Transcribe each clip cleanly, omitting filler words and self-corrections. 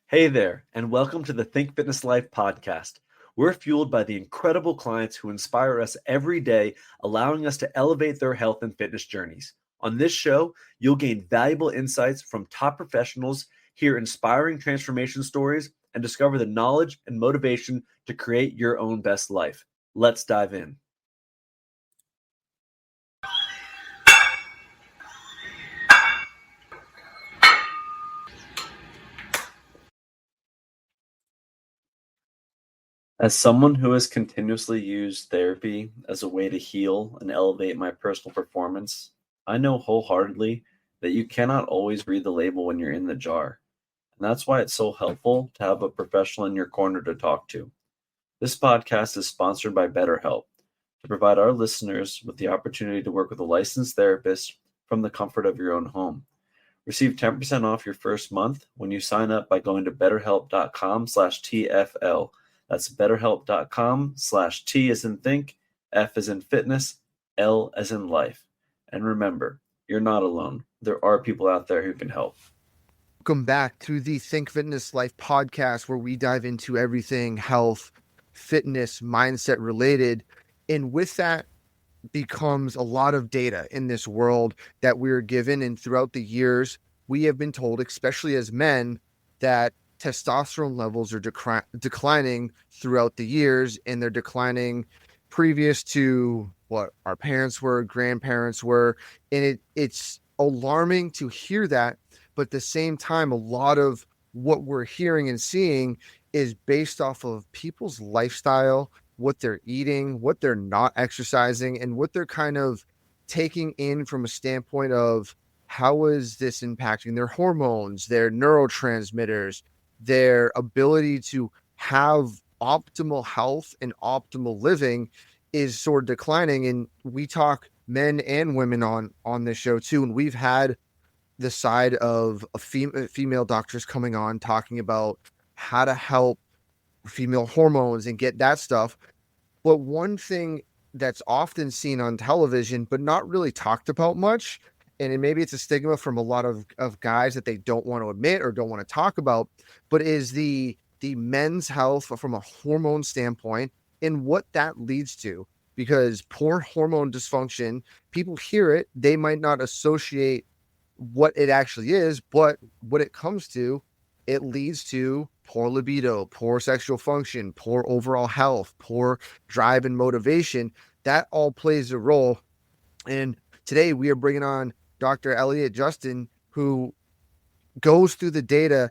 Hey there, and welcome to the Think Fitness Life podcast. We're fueled by the incredible clients who inspire us every day, allowing us to elevate their health and fitness journeys. On this show, you'll gain valuable insights from top professionals, hear inspiring transformation stories, and discover the knowledge and motivation to create your own best life. Let's dive in. As someone who has continuously used therapy as a way to heal and elevate my personal performance, I know wholeheartedly that you cannot always read the label when you're in the jar. And that's why it's so helpful to have a professional in your corner to talk to. This podcast is sponsored by BetterHelp to provide our listeners with the opportunity to work with a licensed therapist from the comfort of your own home. Receive 10% off your first month when you sign up by going to betterhelp.com/TFL. That's betterhelp.com/T as in think, F as in fitness, L as in life. And remember, you're not alone. There are people out there who can help. Welcome back to the Think Fitness Life podcast, where we dive into everything health, fitness, mindset related. And with that becomes a lot of data in this world that we're given. And throughout the years, we have been told, especially as men, that testosterone levels are declining throughout the years, and they're declining previous to what our parents were, grandparents were. And it's alarming to hear that. But at the same time, a lot of what we're hearing and seeing is based off of people's lifestyle, what they're eating, what they're not exercising, and what they're kind of taking in from a standpoint of how is this impacting their hormones, their neurotransmitters, their ability to have optimal health and optimal living is sort of declining. And we talk men and women on this show too, and we've had the side of a female doctors coming on talking about how to help female hormones and get that stuff. But one thing that's often seen on television, but not really talked about much, and maybe it's a stigma from a lot of guys that they don't want to admit or don't want to talk about, but is the men's health from a hormone standpoint and what that leads to. Because poor hormone dysfunction, people hear it, they might not associate what it actually is, but what it comes to, it leads to poor libido, poor sexual function, poor overall health, poor drive and motivation. That all plays a role. And today we are bringing on Dr. Elliot Justin, who goes through the data,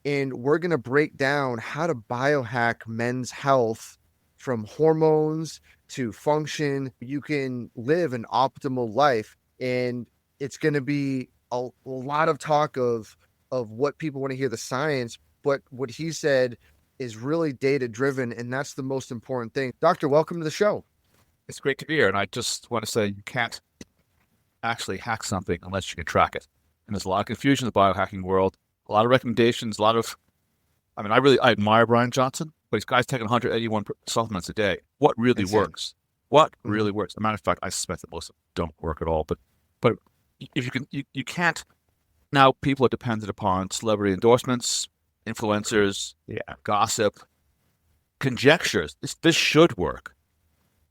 and we're going to break down how to biohack men's health from hormones to function. You can live an optimal life, and it's going to be a lot of talk of what people want to hear, the science, but what he said is really data driven, and that's the most important thing. Doctor, welcome to the show. It's great to be here, and I just want to say you can't actually hack something unless you can track it. And there's a lot of confusion in the biohacking world, a lot of recommendations, I admire Brian Johnson, but this guy's taking 181 supplements a day. What really works? What really works? As a matter of fact, I suspect that most of them don't work at all. But if you can't. Now people are dependent upon celebrity endorsements, influencers, gossip, conjectures. This should work.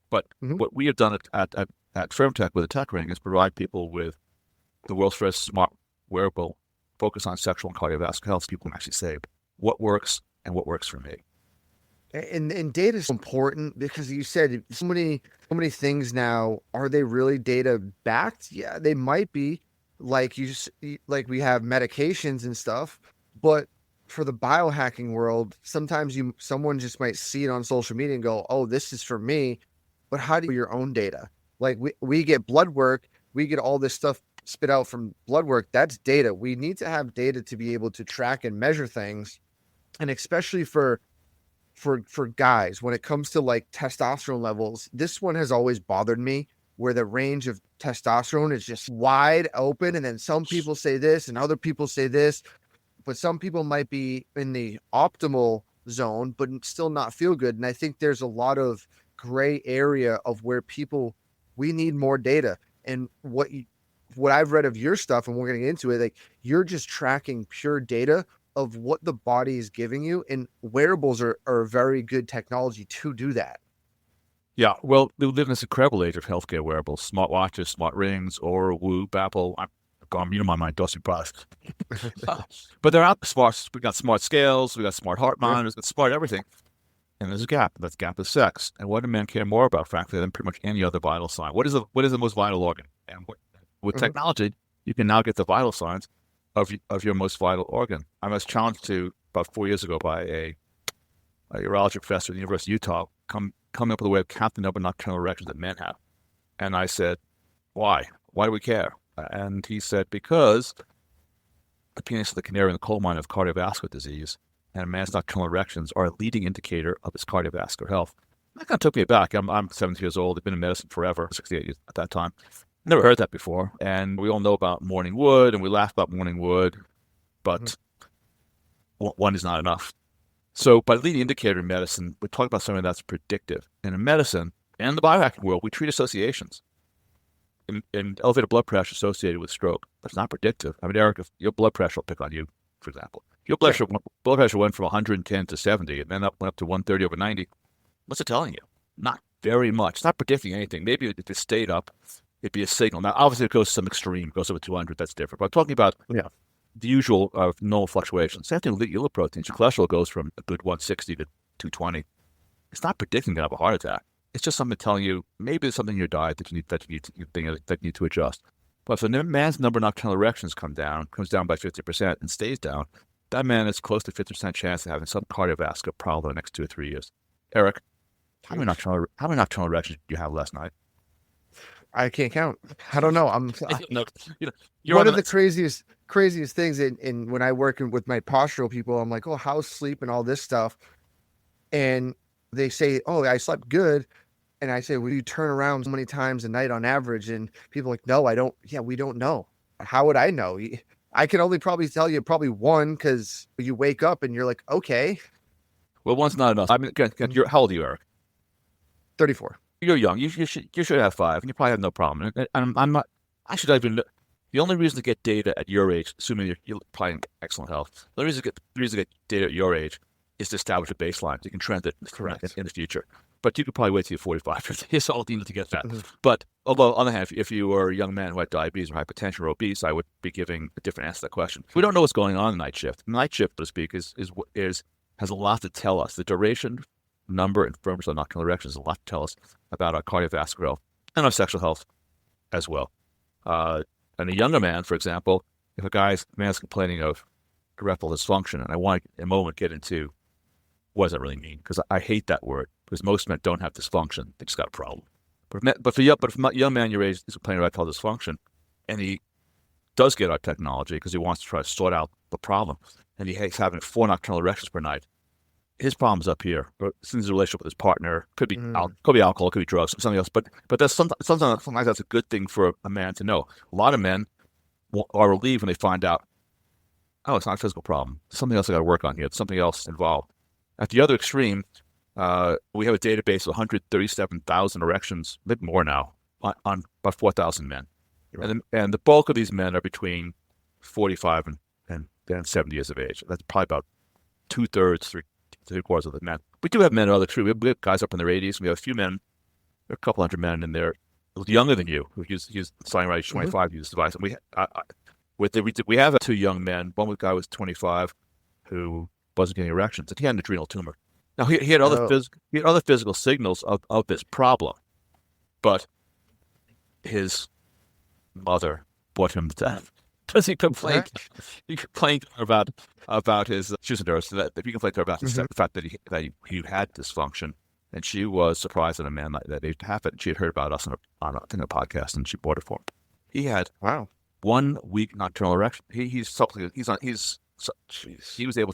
But what we have done at FirmTech with the TechRing is provide people with the world's first smart wearable focus on sexual and cardiovascular health, so people can actually say what works and what works for me. And data is important because you said so many things now. Are they really data backed? Yeah, they might be. Like we have medications and stuff, but for the biohacking world, sometimes someone just might see it on social media and go, "Oh, this is for me." But how do you your own data? Like we get blood work, we get all this stuff spit out from blood work. That's data. We need to have data to be able to track and measure things, and especially for guys, when it comes to like testosterone levels, this one has always bothered me, where the range of testosterone is just wide open. And then some people say this and other people say this, but some people might be in the optimal zone, but still not feel good. And I think there's a lot of gray area of where we need more data. And what I've read of your stuff, and we're going to get into it, like you're just tracking pure data. of what the body is giving you, and wearables are a very good technology to do that. Yeah, well, we live in this incredible age of healthcare wearables, smartwatches, smart rings, Aura, Whoop, Apple. I'm gone, my mind, dusty products. But they're out smart. We got smart scales, we got smart heart monitors, we got smart everything. And there's a gap. That gap is sex. And what do men care more about, frankly, than pretty much any other vital sign? What is the most vital organ? And with technology, you can now get the vital signs of your most vital organ. I was challenged to about 4 years ago by a urology professor at the University of Utah coming up with a way of counting the number of nocturnal erections that men have. And I said, why? Why do we care? And he said, because the penis is the canary in the coal mine of cardiovascular disease, and a man's nocturnal erections are a leading indicator of his cardiovascular health. That kind of took me aback. I'm 70 years old. I've been in medicine forever, 68 years at that time. Never heard that before. And we all know about morning wood, and we laugh about morning wood, but one is not enough. So by leading indicator in medicine, we talk about something that's predictive. And in medicine and the biohacking world, we treat associations. In elevated blood pressure associated with stroke, that's not predictive. I mean, Eric, if your blood pressure will pick on you, for example. If your blood pressure went from 110 to 70 and then went up to 130 over 90, what's it telling you? Not very much. It's not predicting anything. Maybe if it stayed up, it'd be a signal. Now, obviously, it goes to some extreme, goes over 200, that's different. But I'm talking about the usual normal fluctuations. Same thing with lipoproteins. Your cholesterol goes from a good 160 to 220. It's not predicting you're going to have a heart attack. It's just something telling you maybe there's something in your diet that you need to adjust. But if a man's number of nocturnal erections comes down by 50% and stays down, that man has close to 50% chance of having some cardiovascular problem in the next 2 or 3 years. Eric, how many nocturnal erections did you have last night? I can't count. I don't know. You're one of the craziest things in when I work with my postural people, I'm like, oh, how's sleep and all this stuff? And they say, oh, I slept good. And I say, well, you turn around so many times a night on average? And people are like, no, I don't. Yeah, we don't know. How would I know? I can only probably tell you one, because you wake up and you're like, okay. Well, one's not enough. I mean, how old are you, Eric? 34. You're young. You should have 5, and you probably have no problem. And I'm not. I should even. The only reason to get data at your age, assuming you're probably in excellent health, the reason to get data at your age is to establish a baseline. You can trend it in the future. But you could probably wait till you're 45, 50 years old to get that. But although, on the other hand, if you were a young man who had diabetes or hypertension or obese, I would be giving a different answer to that question. We don't know what's going on in night shift. Night shift, so to speak, has a lot to tell us. The duration, number, and firmness of nocturnal erections has a lot to tell us about our cardiovascular health and our sexual health as well. And a younger man, for example, if a man's complaining of erectile dysfunction, and I want to, in a moment, get into what does that really mean? Because I hate that word, because most men don't have dysfunction. They just got a problem. But if a young man your age is complaining of erectile dysfunction, and he does get our technology because he wants to try to sort out the problem, and he's having 4 nocturnal erections per night, his problem's up here. Since his relationship with his partner could be alcohol, could be drugs, something else. But that's sometimes that's a good thing for a man to know. A lot of men are relieved when they find out, oh, it's not a physical problem. There's something else I got to work on here. There's something else involved. At the other extreme, we have a database of 137,000 erections, maybe more now, on about 4,000 men. Right. And the bulk of these men are between 45 and 70 years of age. That's probably about 2/3, 3/4 of the men. We do have men in other extremes. We have guys up in their 80s. We have a few men, there are a couple hundred men in there younger than you who use signing right age 25 use this device. And we have 2 young men. One guy was 25 who wasn't getting erections, and he had an adrenal tumor. Now he had other physical signals of this problem, but his mother brought him to death. Does he complain? He complained about his she nurse that he complained to her about the fact that he had dysfunction, and she was surprised that a man like that age happened. She had heard about us on a podcast, and she bought it for him. He had 1 week nocturnal erection. He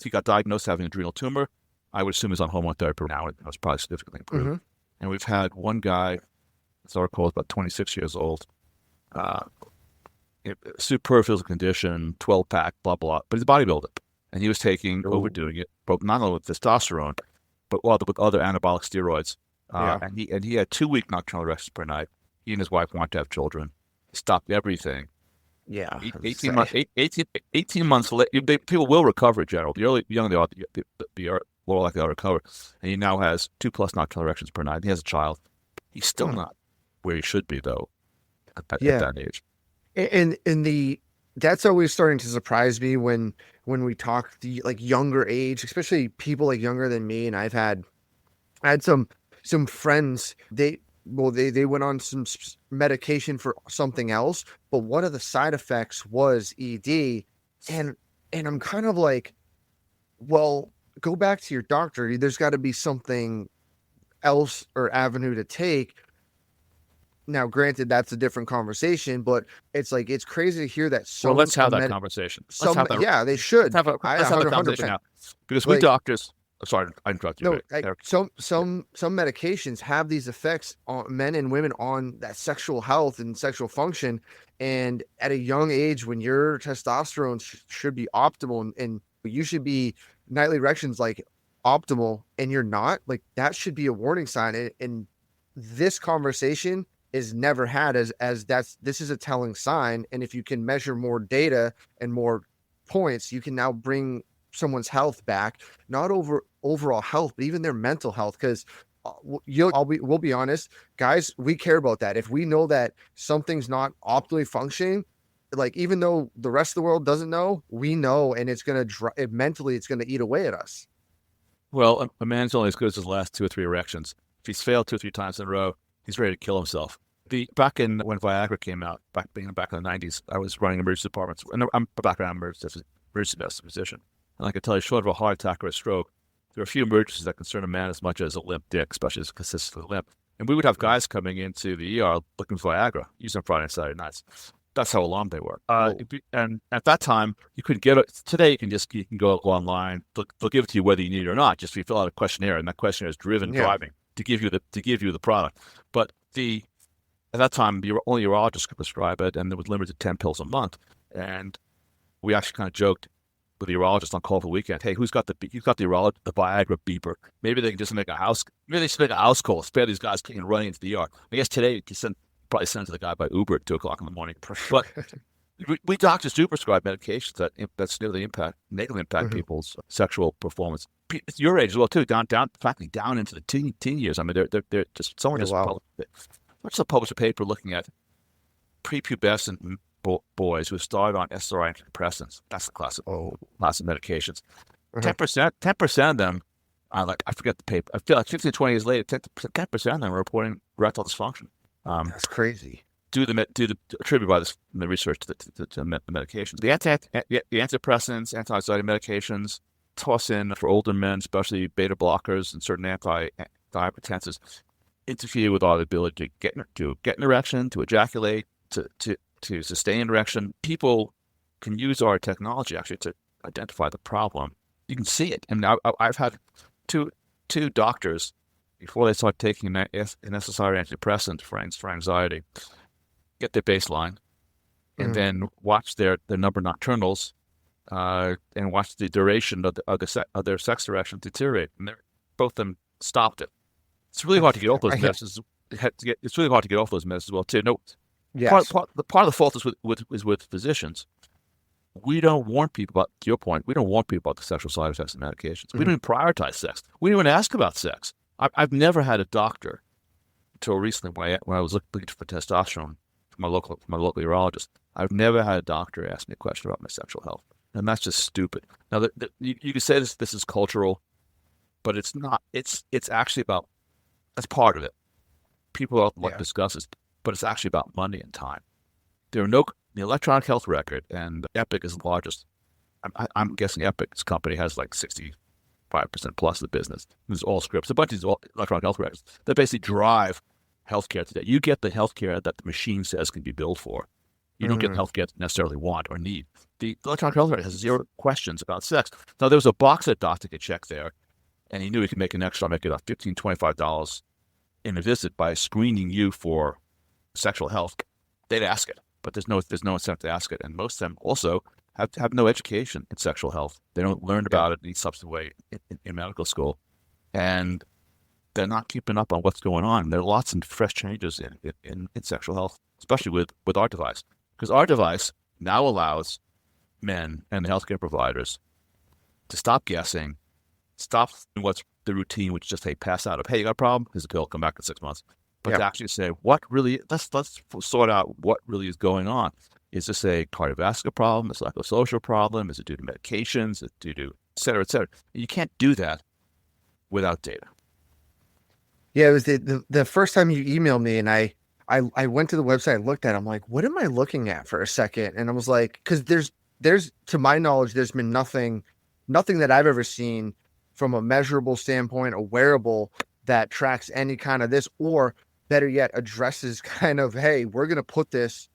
got diagnosed having an adrenal tumor. I would assume he's on hormone therapy now. It was probably significantly improved. And we've had one guy, as I recall, about 26 years old, superb physical condition, 12-pack, blah, blah, but he's a bodybuilder. And he was overdoing it, but not only with testosterone, but with other anabolic steroids. And he had 2 week nocturnal erections per night. He and his wife wanted to have children. He stopped everything. Yeah. 18 months later, people will recover in general. The young, they are more likely to recover. And he now has 2+ nocturnal erections per night. He has a child. He's still not where he should be, though, at that age. And that's always starting to surprise me when we talk the like younger age, especially people like younger than me. And I had some friends, they went on some medication for something else, but one of the side effects was ED. And I'm kind of like, well, go back to your doctor. There's got to be something else or avenue to take. Now, granted, that's a different conversation, but it's like, it's crazy to hear that. Well, let's have that conversation. Yeah, they should. Let's have a conversation now. Because we doctors, sorry, I interrupted you. No, some medications have these effects on men and women on that sexual health and sexual function. And at a young age, when your testosterone should be optimal and you should be nightly erections like optimal, and you're not, like, that should be a warning sign. And this conversation is never had as this is a telling sign. And if you can measure more data and more points, you can now bring someone's health back, not overall health, but even their mental health. Because we'll be honest, guys, we care about that. If we know that something's not optimally functioning, like, even though the rest of the world doesn't know, we know, and it's going to mentally, it's going to eat away at us. Well, a man's only as good as his last 2 or 3 erections. If he's failed 2 or 3 times in a row, he's ready to kill himself. Back when Viagra came out, back in the 90s, I was running emergency departments, and I'm a background emergency medicine physician. And I can tell you, short of a heart attack or a stroke, there are a few emergencies that concern a man as much as a limp dick, especially as consistently limp. And we would have guys coming into the ER looking for Viagra, using Friday and Saturday nights. That's how alarmed they were. And at that time, you couldn't get it. Today, you can go online. They'll give it to you whether you need it or not. Just if you fill out a questionnaire, and that questionnaire is driving to give you the product. But at that time, only urologists could prescribe it, and it was limited to 10 pills a month. And we actually kind of joked with the urologist on call for the weekend, hey, who's got the Viagra beeper? Maybe they can just make a house. Maybe they should make a house call. Spare these guys running into the ER. I guess today you can probably send it to the guy by Uber at 2:00 in the morning. But we doctors do prescribe medications that negatively impact people's sexual performance. It's your age as well too, down into the teen years. I mean, they're just someone just published a paper looking at prepubescent boys who started on SSRI antidepressants. That's the class of medications. 10% of them, I forget the paper. I feel like 15 to 20 years later, 10% of them are reporting erectile dysfunction. That's crazy. Attributed by the research to the medications. The antidepressants, anti-anxiety medications, toss in for older men, especially beta blockers and certain antihypertensives, interfere with our ability to get an erection, to ejaculate, to sustain an erection. People can use our technology actually to identify the problem. You can see it. And I've had two doctors before they start taking an necessary antidepressant for anxiety, get their baseline, and then watch their number of nocturnals, and watch the duration of their sex erection deteriorate. And both of them stopped it. It's really hard to get off those medicines. It's really hard to get off those medicines as well too. No, yes. Part of the fault is with physicians. We don't warn people about, to your point, we don't warn people about the sexual side effects of medications. We don't even prioritize sex. We don't even ask about sex. I've never had a doctor until recently when I was looking for testosterone from my local urologist. I've never had a doctor ask me a question about my sexual health, and that's just stupid. Now, you can say this is cultural, but it's not. It's actually about, that's part of it. People don't like to discuss this, but it's actually about money and time. The electronic health record, and Epic is the largest. I'm guessing Epic's company has like 65% plus of the business. There's all scripts. A bunch of these electronic health records that basically drive healthcare today. You get the healthcare that the machine says can be billed for. You don't get the healthcare you necessarily want or need. The electronic health record has 0 questions about sex. Now, there was a box that doctor could check there, and he knew he could make an extra, make it about $15, $25 in a visit by screening you for sexual health. They'd ask it, but there's no incentive to ask it. And most of them also have no education in sexual health. They don't learn about it in any substantive way in medical school, and they're not keeping up on what's going on. There are lots of fresh changes in sexual health, especially with our device, because our device now allows men and the healthcare providers to stop guessing, stop what's the routine, which is just, hey, pass out of, hey, you got a problem? Here's a pill, come back in 6 months. But to actually say, let's sort out what really is going on. Is this a cardiovascular problem? Is it like a social problem? Is it due to medications? Is it due to et cetera, et cetera? You can't do that without data. Yeah, it was the first time you emailed me, and I went to the website, I looked at it, I'm like, what am I looking at for a second? And I was like, because there's to my knowledge, there's been nothing that I've ever seen from a measurable standpoint, a wearable that tracks any kind of this, or better yet, addresses kind of, hey, we're gonna put this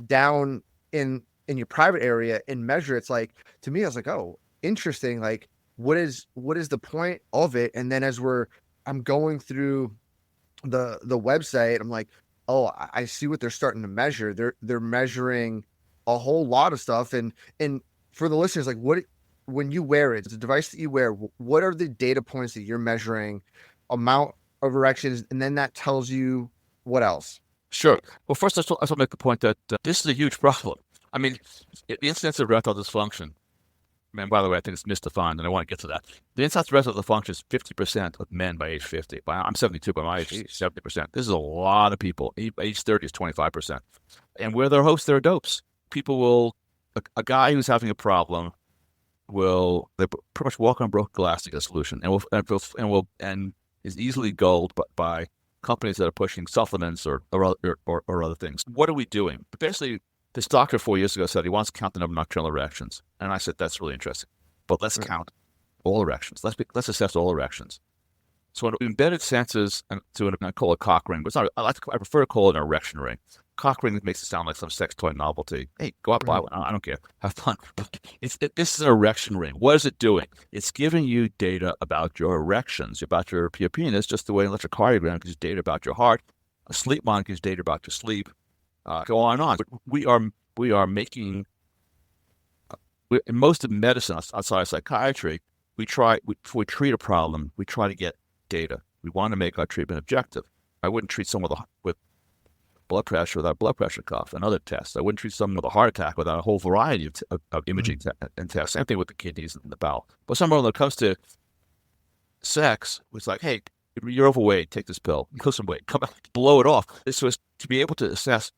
down in your private area and measure. It's like, to me, I was like, oh, interesting. Like, what is the point of it? And then as I'm going through the website, I'm like, oh, I see what they're starting to measure. They're measuring a whole lot of stuff. And for the listeners, like, when you wear it, it's a device that you wear, what are the data points that you're measuring? Amount of erections, and then that tells you what else? Sure. Well, first, I just want to make the point that this is a huge problem. I mean, the incidence of erectile dysfunction, man, by the way, I think it's misdefined, and I want to get to that. The incidence of erectile dysfunction is 50% of men by age 50. I'm 72, by my age, 70%. This is a lot of people. Age 30 is 25%. And where there are hosts, there are dopes. People will, a guy who's having a problem they pretty much walk on broken glass to get a solution, and is easily gulled by companies that are pushing supplements or other things. What are we doing? But basically, this doctor 4 years ago said he wants to count the number of nocturnal erections. And I said, that's really interesting. But let's count all erections. Let's assess all erections. So an embedded sensors to what I call a cock ring, but it's not, I prefer to call it an erection ring. Cock ring makes it sound like some sex toy novelty. Hey, go out, buy one. I don't care. Have fun. But this is an erection ring. What is it doing? It's giving you data about your erections, about your penis, just the way an electrocardiogram gives data about your heart. A sleep monitor gives data about your sleep. Go on and on. But we are making, in most of medicine outside of psychiatry, before we treat a problem, we try to get data. We want to make our treatment objective. I wouldn't treat someone with blood pressure without blood pressure cuff and other tests. I wouldn't treat someone with a heart attack without a whole variety of imaging and tests. Same thing with the kidneys and the bowel. But someone when it comes to sex, it's like, hey, you're overweight, take this pill, lose some weight, come back, blow it off. So is to be able to assess,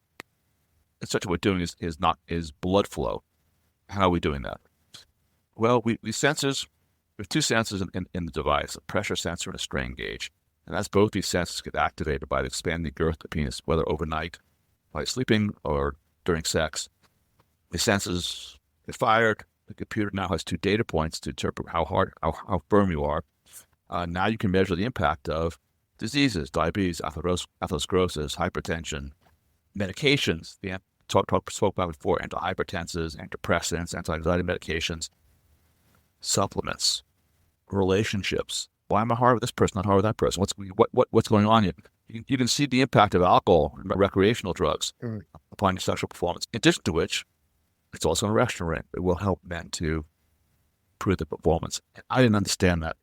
and such what we're doing is blood flow. How are we doing that? Well, we sensors. We have two sensors in the device: a pressure sensor and a strain gauge. And that's both these sensors get activated by the expanding girth of the penis, whether overnight, while sleeping, or during sex. The sensors get fired. The computer now has two data points to interpret how firm you are. Now you can measure the impact of diseases, diabetes, atherosclerosis, hypertension, medications. The spoke about before: antihypertensives, antidepressants, anti-anxiety medications, supplements, relationships. Why am I hard with this person, not hard with that person? What's going on here? You can see the impact of alcohol and recreational drugs upon your sexual performance. In addition to which, it's also an erection ring. It will help men to improve their performance. And I didn't understand that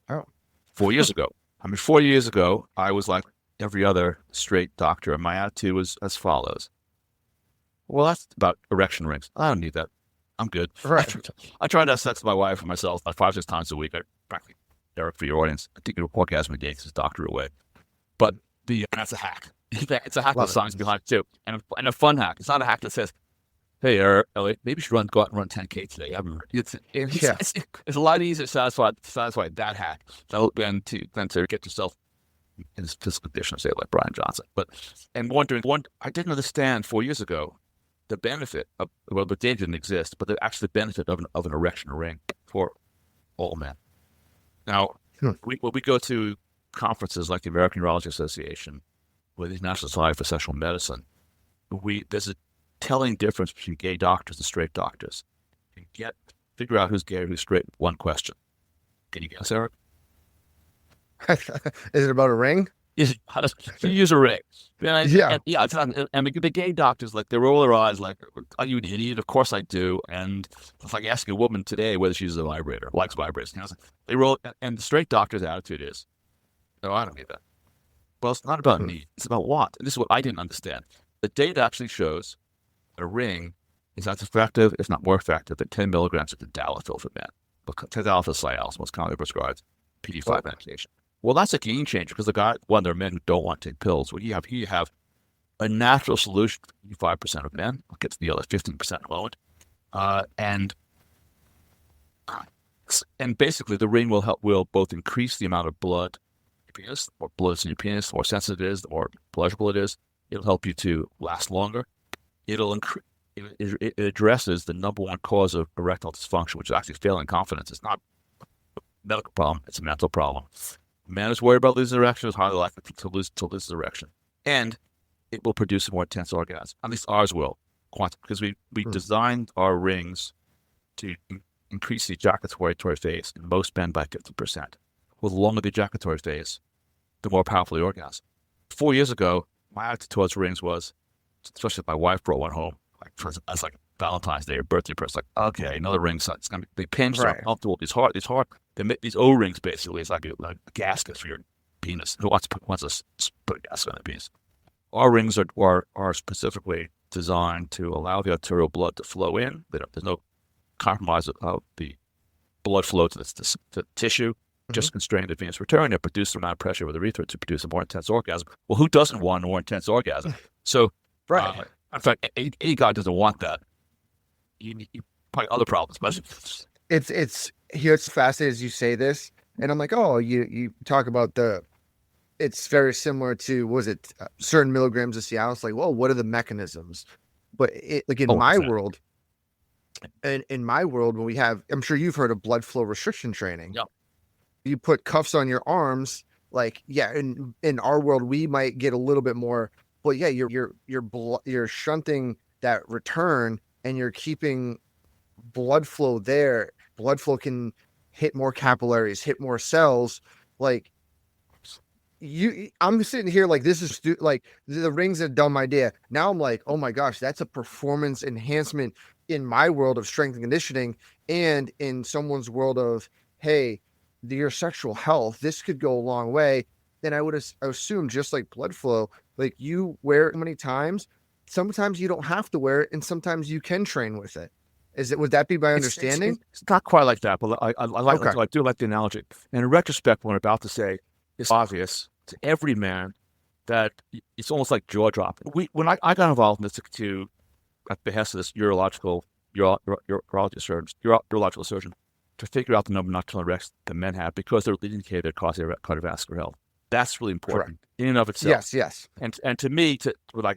4 years ago. 4 years ago, I was like every other straight doctor, and my attitude was as follows. Well, that's about erection rings. I don't need that. I'm good. Right. I try to have sex with my wife and myself like 5-6 times a week. I practically, Derek, for your audience, I think it'll orgasm a day because it's doctor away. But that's a hack. In fact, it's a hack with science behind it too, and a fun hack. It's not a hack that says, "Hey, Elliot, maybe you should go out and run 10K today." It's a lot easier to satisfy that hack than to get yourself in this physical condition, say like Brian Johnson. I didn't understand 4 years ago the benefit of, well, the danger didn't exist, but the actual benefit of an erection ring for all men. Now, when we go to conferences like the American Urology Association, or the International Society for Sexual Medicine, there's a telling difference between gay doctors and straight doctors. You can figure out who's gay or who's straight with one question. Can you guess, Eric? Is it about a ring? How does you use a ring? It's not, and the gay doctors, like, they roll their eyes like, "Are you an idiot?" Of course I do. And it's like asking a woman today whether she uses a vibrator, likes vibrators. They roll, and the straight doctor's attitude is, "No, I don't need that." Well, it's not about need. It's about want. And this is what I didn't understand. The data actually shows that a ring Is that effective? It's not more effective than 10 milligrams of tadalafil for men. But tadalafil is Cialis, most commonly prescribed PD-5 medication. Well, that's a game changer because there are men who don't want to take pills. Well, here you have a natural solution for 5% of men. I'll get to the other 15% in a moment. And basically, the ring will both increase the amount of blood in your penis. The more blood is in your penis, the more sensitive it is, the more pleasurable it is. It'll help you to last longer. It addresses the number one cause of erectile dysfunction, which is actually failing confidence. It's not a medical problem; it's a mental problem. A man who's worried about losing erection is highly likely to lose his erection, and it will produce a more intense orgasm. At least ours will, because we designed our rings to increase the ejaculatory phase in most men by 50%. Well, the longer the ejaculatory phase, the more powerful the orgasm. 4 years ago, my attitude towards rings was, especially if my wife brought one home, as like Valentine's Day or birthday present, like, okay, another ring. So it's gonna be, the pins are comfortable. These hard. They make these O-rings basically. It's like a gasket for your penis. Who wants to put a gasket on the penis? Our rings are specifically designed to allow the arterial blood to flow in. There's no compromise of the blood flow to the tissue, just constrain the venous return and produce the amount of pressure with the urethra to produce a more intense orgasm. Well, who doesn't want a more intense orgasm? So, in fact, any guy doesn't want that. You probably other problems, but It's here. It's fascinating as you say this, and I'm like, oh, you talk about it's very similar to certain milligrams of Cialis. Like, well, what are the mechanisms? But my world. And in my world, when we have, I'm sure you've heard of blood flow restriction training. Yep. You put cuffs on your arms, in our world, we might get a little bit more, but yeah, you're shunting that return and you're keeping blood flow there. Blood flow can hit more capillaries, hit more cells. I'm sitting here like this is like the ring's a dumb idea. Now I'm like, oh my gosh, that's a performance enhancement in my world of strength and conditioning, and in someone's world of, hey, your sexual health, this could go a long way. Then I would assume, just like blood flow, like you wear it many times, sometimes you don't have to wear it, and sometimes you can train with it. Would that be my understanding? It's not quite like that, but I do like the analogy. And in retrospect, what I'm about to say, it's obvious to every man that it's almost like jaw dropping. When I got involved in this at the behest of this urological surgeon to figure out the number of nocturnal erections that men have because they're leading indicator cause cardiovascular health. That's really important in and of itself. Yes. And to me,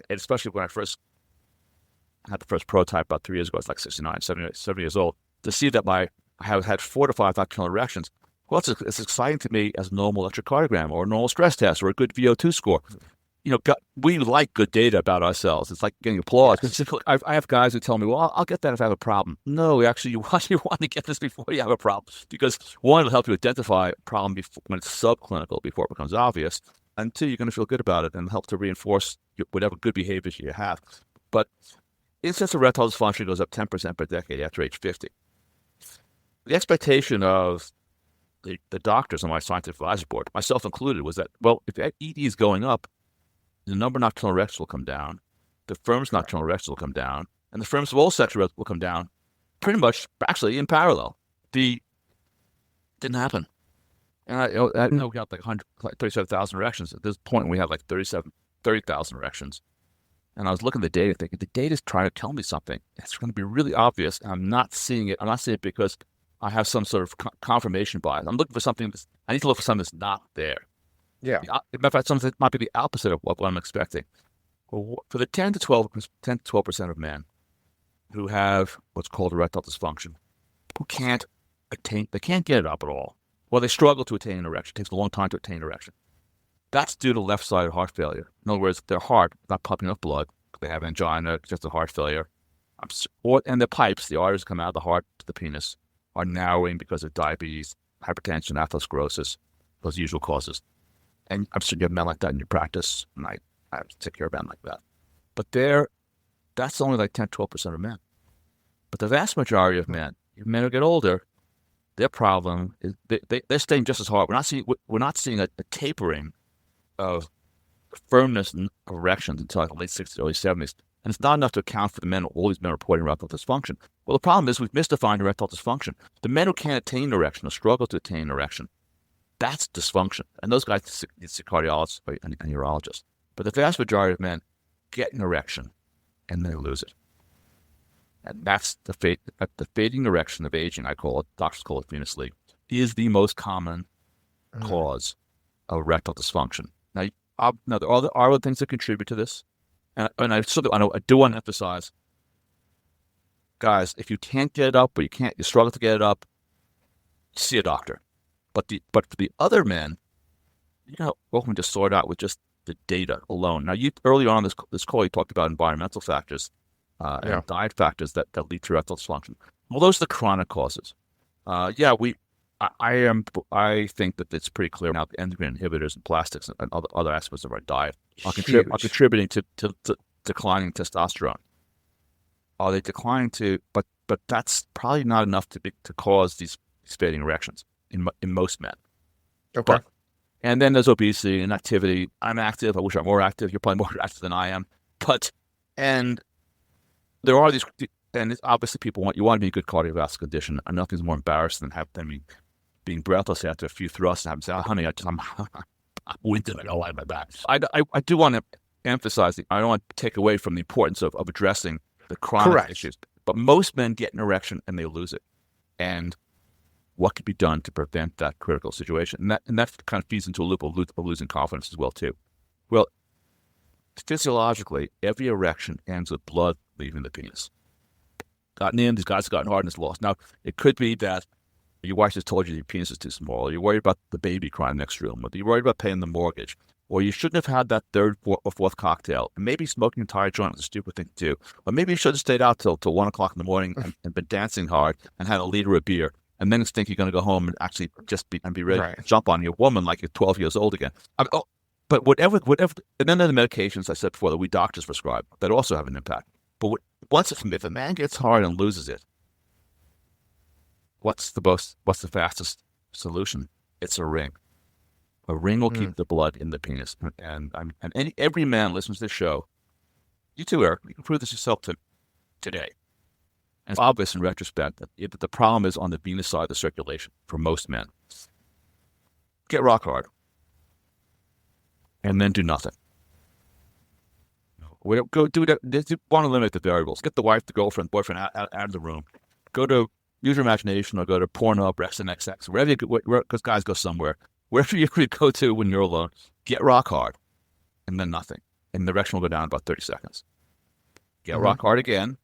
especially when I first had the first prototype about 3 years ago, I was like 69, 70 years old, to see that I have had 4 to 5 nocturnal erections. Well, it's exciting to me as a normal electrocardiogram or a normal stress test or a good VO2 score. We like good data about ourselves. It's like getting applause. Yes. I have guys who tell me, well, I'll get that if I have a problem. No, actually, you want to get this before you have a problem. Because one, it'll help you identify a problem when it's subclinical, before it becomes obvious. And two, you're going to feel good about it and help to reinforce whatever good behaviors you have. But incidence of erectile dysfunction goes up 10% per decade after age 50. The expectation of the doctors on my scientific advisory board, myself included, was that, well, if ED is going up, the number of nocturnal erections will come down, the firm's nocturnal erections will come down, and the firm's of all sex will come down pretty much actually in parallel. Didn't happen. And I know we got like 37,000 erections. At this point, we have like 30,000 erections. And I was looking at the data thinking, the data's trying to tell me something. It's going to be really obvious. And I'm not seeing it. I'm not seeing it because I have some sort of confirmation bias. I'm looking for something I need to look for something that's not there. Yeah. As a matter of fact, something that might be the opposite of what I'm expecting. Well, for the 10 to 12% of men who have what's called erectile dysfunction, who they can't get it up at all. Well, they struggle to attain an erection. It takes a long time to attain an erection. That's due to left-sided heart failure. In other words, their heart is not pumping enough blood. They have angina, just a heart failure. And the pipes, the arteries come out of the heart to the penis, are narrowing because of diabetes, hypertension, atherosclerosis, those usual causes. And I'm sure you have men like that in your practice, and I have to take care of men like that. But that's only like 10, 12% of men. But the vast majority of men who get older, their problem is they're staying just as hard. We're not seeing a tapering of firmness and erections until like the late 60s, early 70s. And it's not enough to account for the men, all these men reporting erectile dysfunction. Well, the problem is we've misdefined erectile dysfunction. The men who can't attain an erection or struggle to attain an erection, that's dysfunction. And those guys need to see cardiologists and urologists. But the vast majority of men get an erection and they lose it. And that's the fading erection of aging, I call it, doctors call it Venus League, is the most common cause of erectile dysfunction. Now there are other things that contribute to this. And I do want to emphasize, guys, if you can't get it up or you struggle to get it up, see a doctor. But for the other men, welcome to sort out with just the data alone. Now, early on in this call, you talked about environmental factors and diet factors that lead to erectile dysfunction. Well, those are the chronic causes. I think that it's pretty clear now the endocrine inhibitors and plastics and other aspects of our diet are contributing to declining testosterone. Are they declining but that's probably not enough to cause these fading erections in most men. Okay. And then there's obesity and activity. I'm active. I wish I'm more active. You're probably more active than I am. And there are these, and obviously you want to be in good cardiovascular condition. And nothing's more embarrassing than being breathless after a few thrusts and having to say, oh, honey, I'm winded. I don't like my back. I do want to emphasize I don't want to take away from the importance of addressing the chronic issues. But most men get an erection and they lose it. And what could be done to prevent that critical situation? And that kind of feeds into a loop of losing confidence as well, too. Well, physiologically, every erection ends with blood leaving the penis. Gotten in, these guys have gotten hard and it's lost. Now, it could be that your wife just told you your penis is too small, or you're worried about the baby crying next room, or you're worried about paying the mortgage, or you shouldn't have had that third or fourth cocktail. And maybe smoking an entire joint was a stupid thing to do. Or maybe you should have stayed out till 1 o'clock in the morning and been dancing hard and had a liter of beer. And then think you're going to go home and actually just be ready to jump on your woman like you're 12 years old again. But whatever, and then there are the medications I said before that we doctors prescribe that also have an impact. But if a man gets hard and loses it, what's the fastest solution? It's a ring. A ring will keep the blood in the penis. And every man listens to this show. You too, Eric. You can prove this yourself today. And it's obvious in retrospect that the problem is on the venous side of the circulation for most men. Get rock hard. And then do nothing. Go do that. You want to limit the variables. Get the wife, the girlfriend, boyfriend out of the room. Use your imagination or go to Pornhub, XNXX, wherever you go, because guys go somewhere. Wherever you could go to when you're alone, get rock hard. And then nothing. And the erection will go down in about 30 seconds. Get rock hard again.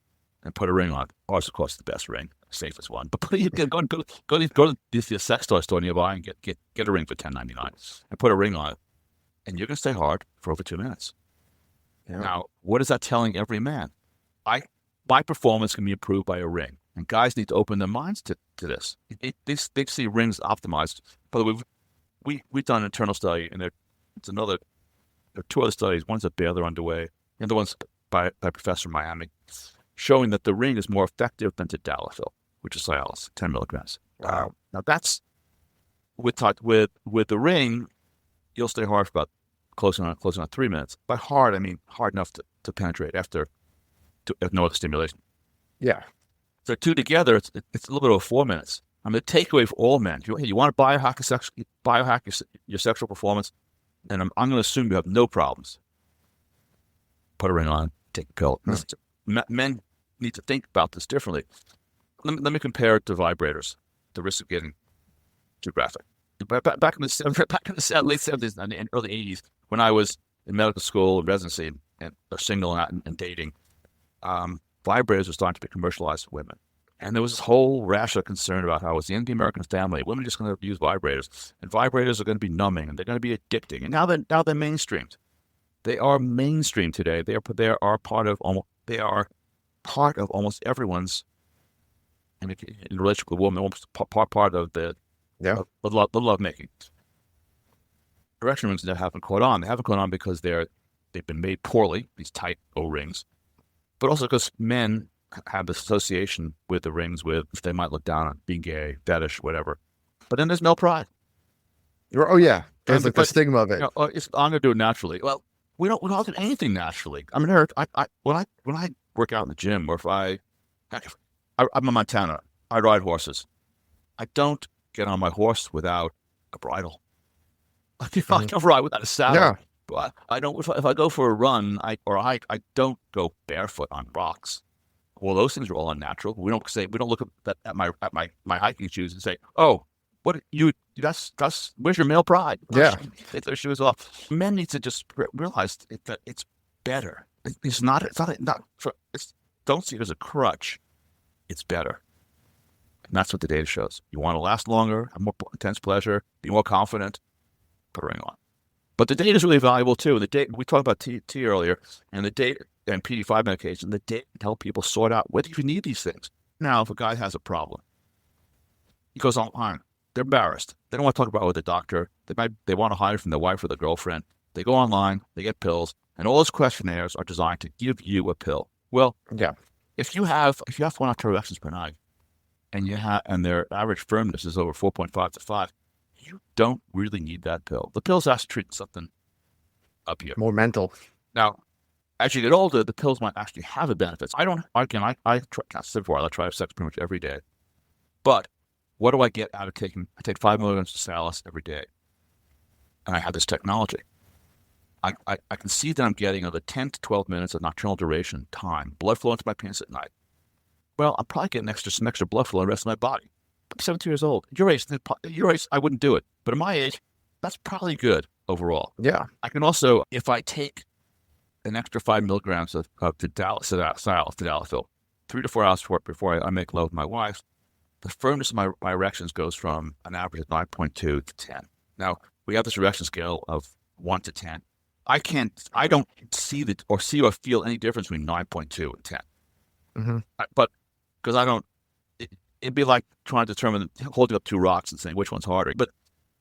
And put a ring on. Ours, of course, is the best ring, safest one. But go to the sex toy store nearby and get a ring for $10.99 and put a ring on it, and you're gonna stay hard for over 2 minutes. Yeah. Now, what is that telling every man? My performance can be improved by a ring, and guys need to open their minds to this. They see rings optimized. By the way, we've done an internal study, and there are 2 other studies. One's at Baylor underway, and the other one's by a professor in Miami, showing that the ring is more effective than tadalafil, which is Cialis, 10 milligrams. Wow. Now that's with the ring, you'll stay hard for about close on 3 minutes. By hard, I mean hard enough to penetrate after no other stimulation. Yeah. So 2 together, it's a little bit over 4 minutes. I mean, the takeaway for all men, you want to biohack your sexual performance, and I'm going to assume you have no problems. Put a ring on, take a pill. Men need to think about this differently. Let me compare it to vibrators. The risk of getting too graphic. Back in the late 70s and early 80s, when I was in medical school and residency and single and dating, vibrators were starting to be commercialized for women. And there was this whole rash of concern about how it's the end of the American family. Women are just going to use vibrators. And vibrators are going to be numbing and they're going to be addicting. And now they're mainstreamed. They are mainstream today. They are part of almost everyone's, in relationship with a woman, almost part of the love making. Erection rings that haven't caught on. They haven't caught on because they've been made poorly, these tight O-rings, but also because men have this association with the rings with they might look down on being gay, fetish, whatever. But then there's male pride. Oh yeah, there's like the stigma of it. I'm going to do it naturally. Well, we don't get anything naturally. I mean, Eric, when I work out in the gym, or I'm in Montana, I ride horses. I don't get on my horse without a bridle. I don't ride without a saddle. Yeah. But I don't. If I go for a run, I don't go barefoot on rocks. Well, those things are all unnatural. We don't look at my hiking shoes and say, oh, what you that's where's your male pride? Yeah. Take their shoes off. Men need to just realize that it's better. Don't see it as a crutch. It's better. And that's what the data shows. You want to last longer, have more intense pleasure, be more confident, put a ring on. But the data is really valuable too. The data, we talked about T earlier, and the data and PD5 medication, the data can help people sort out whether you need these things. Now, if a guy has a problem, he goes online. They're embarrassed. They don't want to talk about it with the doctor. They want to hide it from their wife or their girlfriend. They go online, they get pills, and all those questionnaires are designed to give you a pill. Well, Yeah. if you have 1 or 2 erections per night, and their average firmness is over 4.5 to 5, you don't really need that pill. The pill's actually treating something up here. More mental. Now, as you get older, the pills might actually have a benefit. I try to have sex pretty much every day. But what do I get out of taking? I take 5 milligrams of Cialis every day, and I have this technology. I can see that I'm getting another 10 to 12 minutes of nocturnal duration time, blood flow into my penis at night. Well, I'm probably getting some extra blood flow in the rest of my body. I'm 72 years old. Your age, I wouldn't do it. But at my age, that's probably good overall. Yeah. I can also, if I take an extra 5 milligrams of tadalafil 3 to 4 hours before I make love with my wife, the firmness of my erections goes from an average of 9.2 to 10. Now, we have this erection scale of 1 to 10. I don't see or feel any difference between 9.2 and 10. Mm-hmm. But because I don't, it'd be like trying to determine, holding up 2 rocks and saying which one's harder.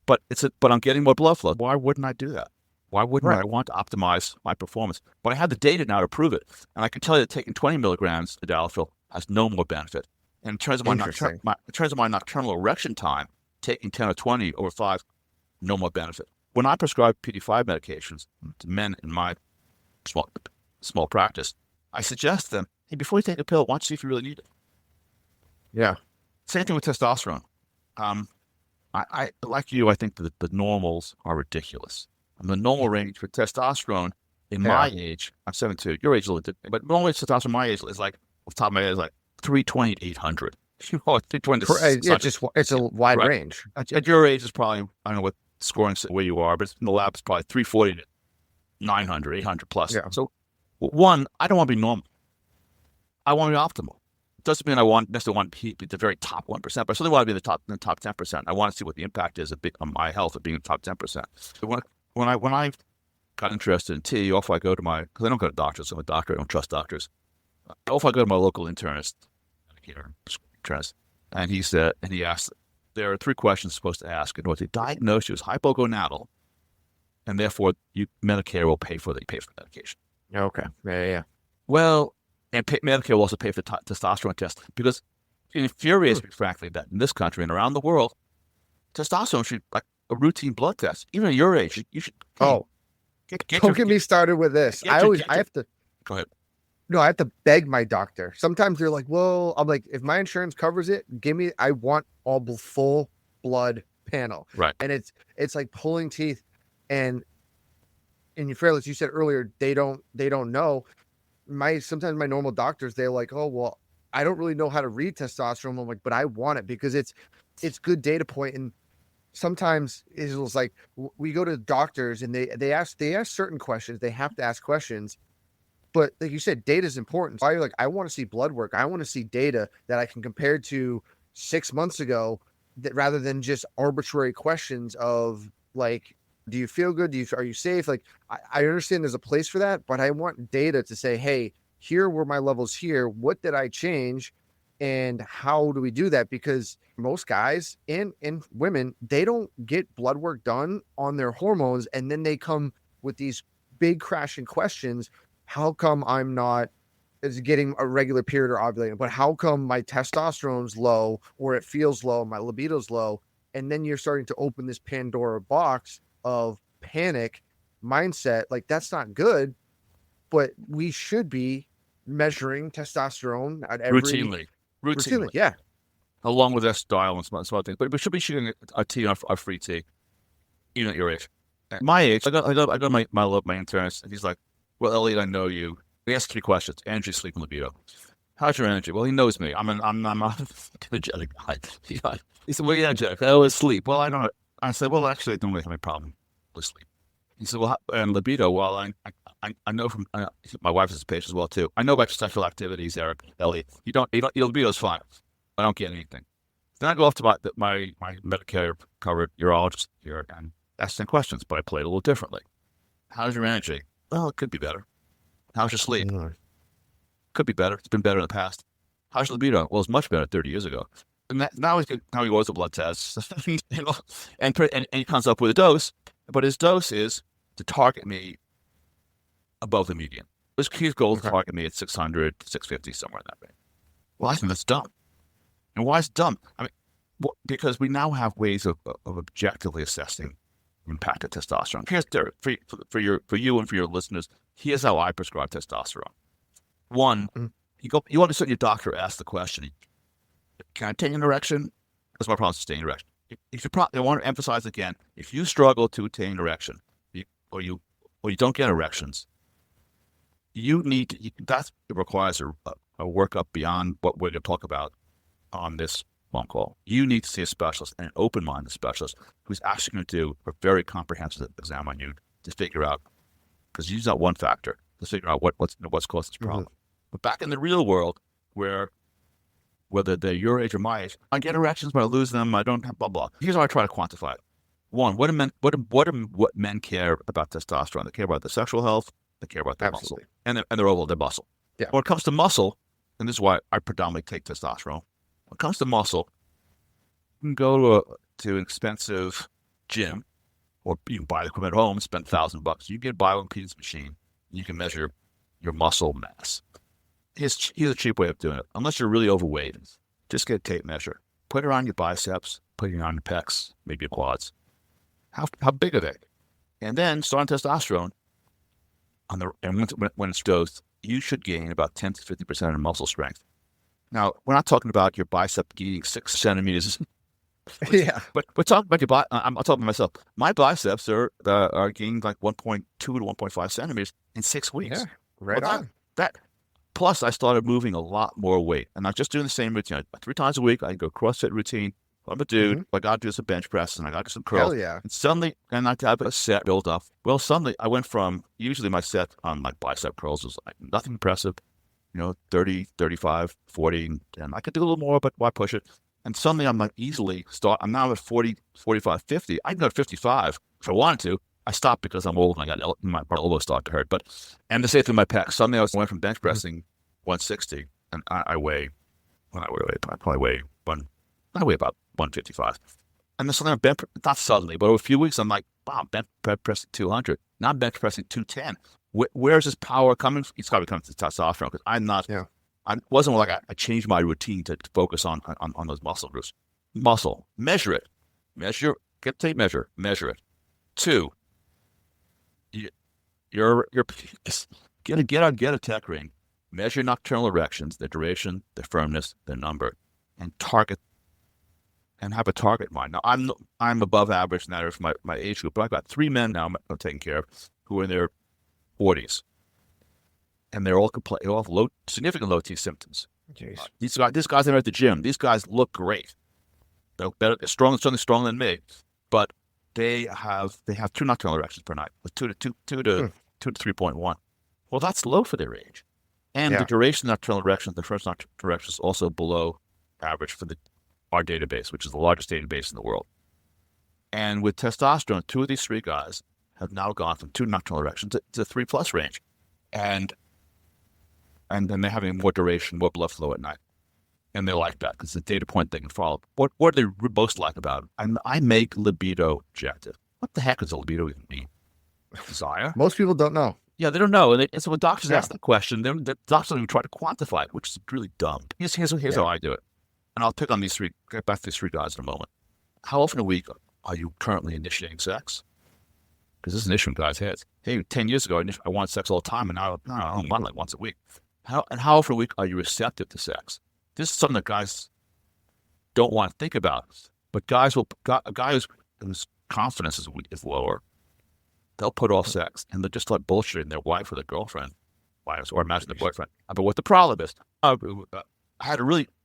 But I'm getting more blood flow. Why wouldn't I do that? Why wouldn't I want to optimize my performance? But I have the data now to prove it. And I can tell you that taking 20 milligrams of tadalafil has no more benefit. And in terms of my nocturnal erection time, taking 10 or 20 over 5, no more benefit. When I prescribe PD5 medications to men in my small practice, I suggest them, hey, before you take a pill, why don't you see if you really need it? Yeah. Same thing with testosterone. I like you, I think that the normals are ridiculous. And the normal range for testosterone in my age, I'm 72, your age is a little different, but normal testosterone my age is like, off the top of my head, is like 320 to 800. 320 it's a wide range. At your age, it's probably, I don't know what scoring where you are, but in the lab, it's probably 340 to 900, 800 plus. Yeah. So, one, I don't want to be normal. I want to be optimal. Doesn't mean I necessarily want to be the very top 1%, but I certainly want to be in the top 10%. I want to see what the impact is on my health of being in the top 10%. So when I got interested in T, off I go to because I don't go to doctors. I'm a doctor. I don't trust doctors. Off I go to my local internist, and he asked, there are 3 questions you're supposed to ask in order to diagnose you as hypogonadal, and therefore Medicare will pay for the medication. Okay. Yeah. Well, and Medicare will also pay for the testosterone test, because it infuriates me, frankly, that in this country and around the world, testosterone should be like a routine blood test. Even at your age, you should. Don't get me started with this. I have to. Go ahead. No, I have to beg my doctor. Sometimes they're like, well, I'm like, if my insurance covers it, I want all full blood panel. Right. And it's like pulling teeth. And as you said earlier, they don't know. Sometimes my normal doctors, they're like, oh, well, I don't really know how to read testosterone. I'm like, but I want it because it's good data point. And sometimes it's like we go to doctors and they ask certain questions. They have to ask questions. But like you said, data is important. So I want to see blood work. I want to see data that I can compare to 6 months ago, that rather than just arbitrary questions of like, do you feel good? Are you safe? Like, I understand there's a place for that, but I want data to say, hey, here were my levels here. What did I change? And how do we do that? Because most guys and women, they don't get blood work done on their hormones. And then they come with these big crashing questions. How come I'm not getting a regular period or ovulating? But how come my testosterone's low, or it feels low, my libido's low? And then you're starting to open this Pandora box of panic mindset, like that's not good, but we should be measuring testosterone at every routinely, yeah. along with estradiol and some other things. But we should be shooting a tea, our free tea, even at your age. At my age, I got my internist, and he's like, "Well, Elliot, I know you." He asked 3 questions: energy, sleep, and libido. How's your energy? Well, he knows me. I'm a energetic guy. He said, "Well, you're energetic. I always sleep." Well, I don't. I said, "Well, actually, I don't really have any problem with sleep." He said, "Well, and libido." Well, I know from my wife is a patient as well too. I know about your sexual activities, Elliot. Your libido's fine. I don't get anything. Then I go off to my Medicare covered urologist here and ask them questions, but I play it a little differently. How's your energy? Well, it could be better. How's your sleep? Could be better. It's been better in the past. How's your libido? Well, it's much better 30 years ago. And now he goes to blood tests, and he comes up with a dose, but his dose is to target me above the median. His goal is to target me at 600, 650, somewhere in that range. Well, I think that's dumb. And why is it dumb? I mean, because we now have ways of objectively assessing the impact of testosterone. Here's for you and for your listeners. Here's how I prescribe testosterone. One, you want to sit your doctor, ask the question: can I attain an erection? That's my problem, sustaining erection. I want to emphasize again: if you struggle to attain an erection, or you don't get erections, that requires a workup beyond what we're going to talk about on this phone call. You need to see a specialist, and an open-minded specialist who's actually going to do a very comprehensive exam on you to figure out, because you use that one factor to figure out what's caused this problem. But back in the real world, where whether they're your age or my age, I get erections, but I lose them. I don't have blah blah. Here's how I try to quantify it. One, what men care about testosterone? They care about their sexual health. They care about their muscle and their overall their muscle. Yeah. When it comes to muscle, and this is why I predominantly take testosterone. When it comes to muscle, you can go to an expensive gym, or you can buy the equipment at home, spend $1,000. You get a bioimpedance machine, and you can measure your muscle mass. Here's a cheap way of doing it. Unless you're really overweight, just get a tape measure. Put it on your biceps, put it on your pecs, maybe your quads. How big are they? And then start on testosterone. When it's dosed, you should gain about 10 to 50% of muscle strength. Now, we're not talking about your bicep gaining 6 centimeters. Yeah. But we're talking about your bicep. I'm talking about myself. My biceps are gaining like 1.2 to 1.5 centimeters in 6 weeks. Yeah, right on. Plus, I started moving a lot more weight. And I'm just doing the same routine. 3 times a week, I go CrossFit routine. I'm a dude. I got to do some bench press, and I got to do some curls. Hell yeah. And suddenly, I have a set build up. Well, suddenly, I went from, usually my set on like bicep curls was like nothing impressive, 30, 35, 40, and I could do a little more, but why push it? And suddenly, I'm like I'm now at 40, 45, 50. I can go to 55 if I wanted to. I stopped because I'm old and my elbows start to hurt. And the same thing with my pecs. Suddenly, I went from bench pressing 160, and I weigh about 155. And then suddenly, not suddenly, but over a few weeks, I'm like, wow, bench pressing 200. Now I'm bench pressing 210. Where's this power coming from? It's got to come to testosterone, because I'm not. Yeah. I wasn't like I changed my routine to focus on those muscle groups. Measure it. Get a tape measure. Measure it. 2. Get a TechRing. Measure nocturnal erections, their duration, their firmness, their number, and have a target in mind. Now I'm above average in that for my age group, but I've got 3 men now I'm taking care of who are in their 40s, and they all have significant low T symptoms. Jeez. These guys are at the gym. These guys look great. They're better, certainly stronger than me, but they have 2 nocturnal erections per night, with 2 to 3.1. Well, that's low for their age, and the duration of nocturnal erections, the first nocturnal erection, is also below average for our database, which is the largest database in the world. And with testosterone, 2 of these 3 guys have now gone from 2 nocturnal erections to 3+ range, and then they're having more duration, more blood flow at night. And they like that because it's a data point they can follow. What do they most like about it? I make libido objective. What the heck does a libido even mean? Desire? Most people don't know. Yeah, they don't know. And so when doctors ask that question, the doctors don't even try to quantify it, which is really dumb. Here's how I do it. And I'll pick on get back to these 3 guys in a moment. How often a week are you currently initiating sex? because this is an issue in guys' heads. Hey, 10 years ago, I wanted sex all the time, and now I don't want it like once a week. How often a week are you receptive to sex? This is something that guys don't want to think about. But a guy whose confidence is lower, they'll put off sex, and they'll just start bullshitting their wife or their girlfriend, wives, or imagine their boyfriend. But what the problem is,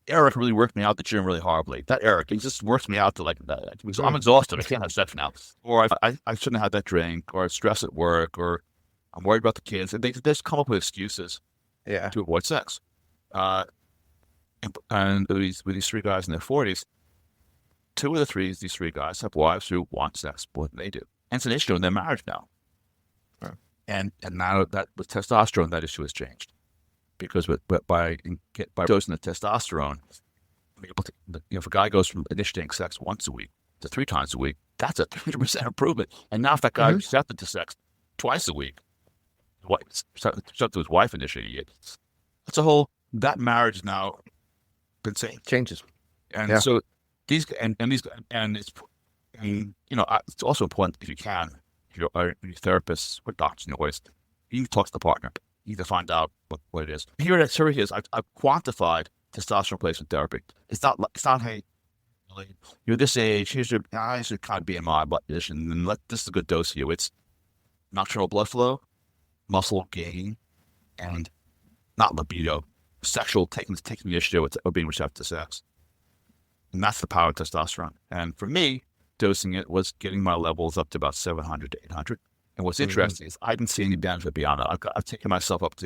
Eric really worked me out the gym really horribly. That Eric, he just works me out to like that. I'm exhausted. I can't have sex now. Or I shouldn't have had that drink, or stress at work, or I'm worried about the kids. And they just come up with excuses to avoid sex. And with these three guys in their 40s, two of these three guys have wives who want sex more than they do. And it's an issue in their marriage now. Right. And now that with testosterone, that issue has changed. Because by dosing the testosterone, if a guy goes from initiating sex once a week to 3 times a week, that's a 300% improvement. And now if that guy accepted to sex twice a week, except to his wife initiating it, that marriage now been changed. Changes. And so it's also important if you can, if you're a therapist or doctor, you talk to the partner. You need to find out what it is. Here at Syracuse, I've quantified testosterone replacement therapy. It's not hey, you're this age, here's your kind of BMI, but this is a good dose of you. It's nocturnal blood flow, muscle gain, and not libido, sexual taking the initiative or being receptive to sex. And that's the power of testosterone. And for me, dosing it was getting my levels up to about 700 to 800. And what's interesting is I didn't see any benefit beyond that. I've taken myself up to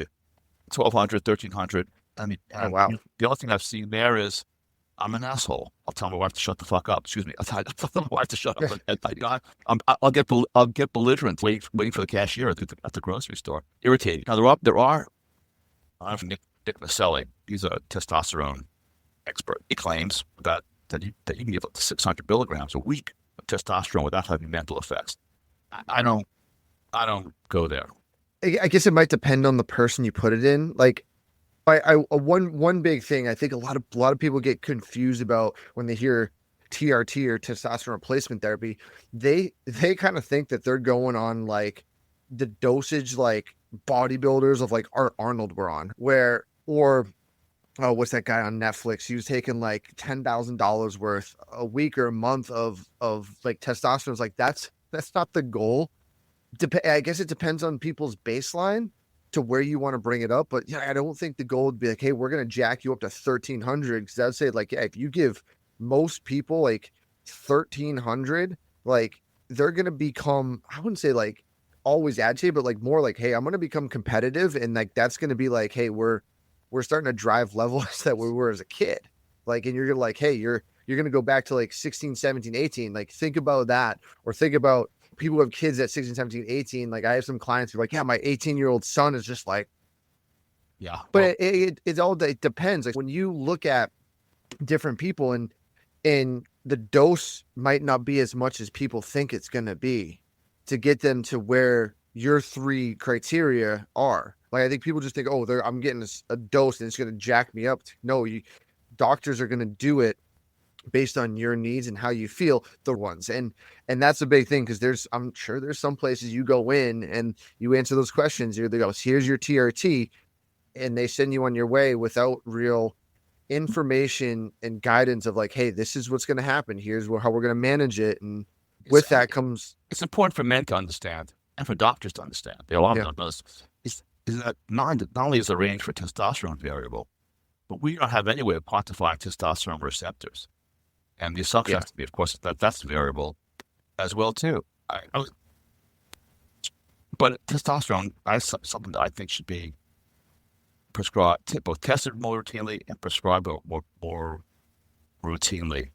1,200, 1,300. I mean, wow. The only thing I've seen there is I'm an asshole. I'll tell my wife to shut the fuck up. Excuse me. I'll tell my wife to shut up. I'll get belligerent waiting for the cashier at the grocery store. Irritated. Now there are Nick Maselli. He's a testosterone expert. He claims that you can give up to 600 milligrams a week of testosterone without having mental effects. I don't go there. I guess it might depend on the person you put it in. Like, one big thing I think a lot of people get confused about when they hear TRT or testosterone replacement therapy. They kind of think that they're going on like the dosage like bodybuilders of like Arnold were on, what's that guy on Netflix? He was taking like $10,000 worth a week or a month of like testosterone. It's like that's not the goal. I guess it depends on people's baseline to where you want to bring it up. But I don't think the goal would be like, hey, we're going to jack you up to 1,300. Because I'd say like, if you give most people like 1,300, like they're going to become, I wouldn't say like always agitated, but like more like, hey, I'm going to become competitive. And like, that's going to be like, hey, we're starting to drive levels that we were as a kid. Like, and you're going to like, hey, you're going to go back to like 16, 17, 18. Like think about that, or think about people who have kids at 16, 17, 18. Like I have some clients who are like, yeah, my 18-year-old son is just like, yeah. But it depends. Like when you look at different people and the dose might not be as much as people think it's going to be to get them to where your 3 criteria are. Like I think people just think, oh, I'm getting a dose and it's going to jack me up. No, doctors are going to do it based on your needs and how you feel, the ones. And that's a big thing, because I'm sure there's some places you go in and you answer those questions. They go, here's your TRT, and they send you on your way without real information and guidance of like, hey, this is what's going to happen. Here's how we're going to manage it. And with that comes... It's important for men to understand and for doctors to understand. A lot of them don't know this. Is that not only is the range for testosterone variable, but we don't have any way of quantifying testosterone receptors. And the assumption has to be, of course, that that's variable as well, too. But testosterone is something that I think should be prescribed, both tested more routinely and prescribed more routinely,